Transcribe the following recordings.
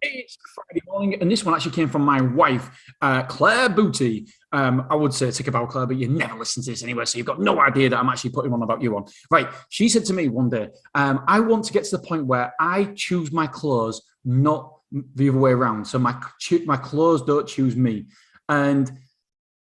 It's Friday morning, and this one actually came from my wife, Claire Booty. I would say tick about Claire, but you never listen to this anyway, so you've got no idea that I'm actually putting one about you on. Right. She said to me one day, I want to get to the point where I choose my clothes, not the other way around. So my clothes don't choose me. And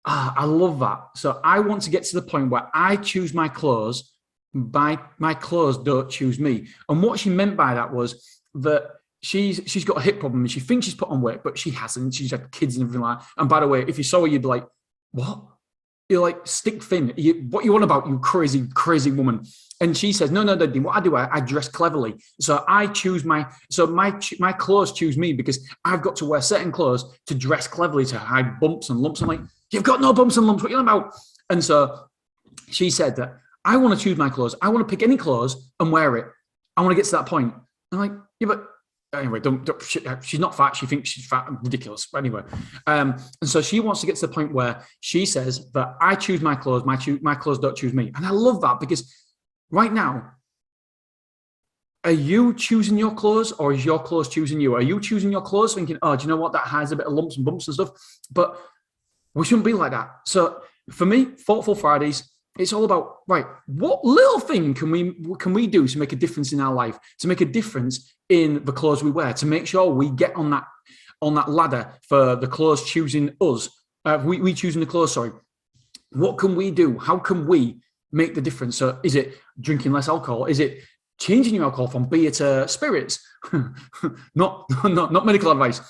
I love that. So I want to get to the point where I choose my clothes, my clothes don't choose me. And what she meant by that was that she's got a hip problem and she thinks she's put on weight, but she hasn't. She's had kids and everything like that. And by the way, if you saw her, you'd be like, what? You're like stick thin. What you want about, you crazy, crazy woman? And she says, no, Dean, what I do, I dress cleverly. So I choose my clothes choose me because I've got to wear certain clothes to dress cleverly to hide bumps and lumps. I'm like, you've got no bumps and lumps. What are you on about? And so she said that I want to choose my clothes. I want to pick any clothes and wear it. I want to get to that point. I'm like, yeah, but anyway, she's not fat. She thinks she's fat and ridiculous. But anyway, and so she wants to get to the point where she says that I choose my clothes. My clothes don't choose me. And I love that because right now, are you choosing your clothes or is your clothes choosing you? Are you choosing your clothes thinking, oh, do you know what? That hides a bit of lumps and bumps and stuff. But we shouldn't be like that. So for me, Thoughtful Fridays, it's all about, right, what little thing can we do to make a difference in our life, to make a difference in the clothes we wear, to make sure we get on that ladder for the clothes choosing us, we choosing the clothes, sorry. What can we do? How can we make the difference? So is it drinking less alcohol? Is it changing your alcohol from beer to spirits? not medical advice.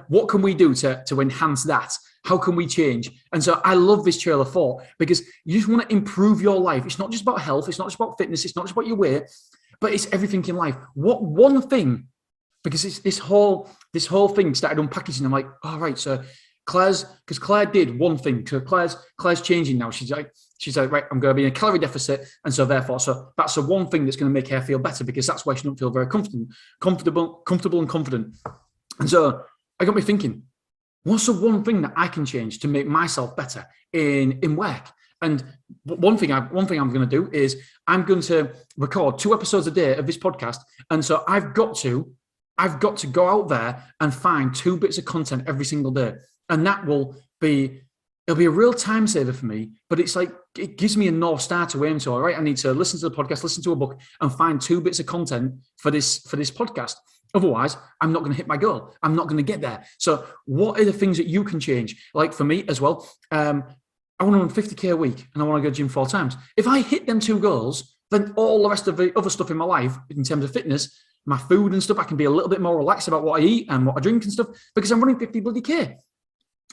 What can we do to enhance that? How can we change? And so I love this trail of thought because you just want to improve your life. It's not just about health. It's not just about fitness. It's not just about your weight, but it's everything in life. What one thing, because it's this whole thing started unpackaging. I'm like, all right, so because Claire did one thing. So Claire's changing now. She's like, right, I'm going to be in a calorie deficit. And so therefore, so that's the one thing that's going to make her feel better because that's why she don't feel very comfortable and confident. And so I got me thinking, what's the one thing that I can change to make myself better in work? And one thing I'm going to do is I'm going to record 2 episodes a day of this podcast. And so I've got to go out there and find 2 bits of content every single day. And it'll be a real time saver for me, but it's like, it gives me a North Star to aim to. All right, I need to listen to the podcast, listen to a book and find 2 bits of content for this podcast. Otherwise, I'm not going to hit my goal. I'm not going to get there. So what are the things that you can change? Like for me as well, I want to run 50K a week and I want to go to gym 4 times. If I hit them 2 goals, then all the rest of the other stuff in my life, in terms of fitness, my food and stuff, I can be a little bit more relaxed about what I eat and what I drink and stuff because I'm running 50 bloody K.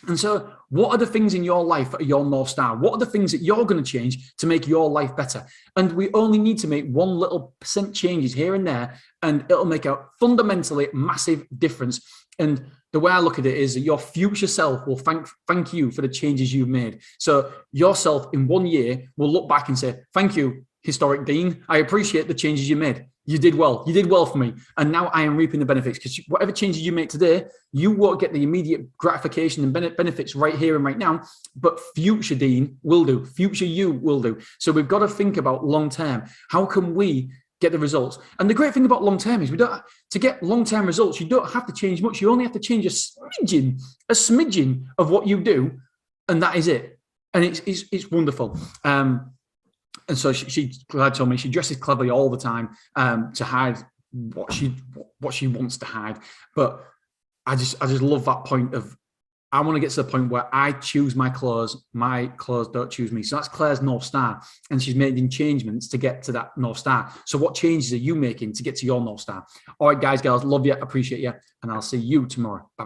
And so what are the things in your life that are your North Star? What are the things that you're going to change to make your life better? And we only need to make 1 little % changes here and there, and it'll make a fundamentally massive difference. And the way I look at it is that your future self will thank you for the changes you've made. So yourself in 1 year will look back and say, thank you, historic Dean. I appreciate the changes you made. You did well. You did well for me. And now I am reaping the benefits because whatever changes you make today, you won't get the immediate gratification and benefits right here and right now, but future Dean will do. Future you will do. So we've got to think about long term. How can we get the results? And the great thing about long term is to get long term results, you don't have to change much. You only have to change a smidgen of what you do, and that is it. And it's wonderful. And so she told me she dresses cleverly all the time to hide what she wants to hide. But I just love that point of I want to get to the point where I choose my clothes don't choose me. So that's Claire's North Star, and she's making changements to get to that North Star. So what changes are you making to get to your North Star? All right, guys, girls, love you, appreciate you, and I'll see you tomorrow. Bye.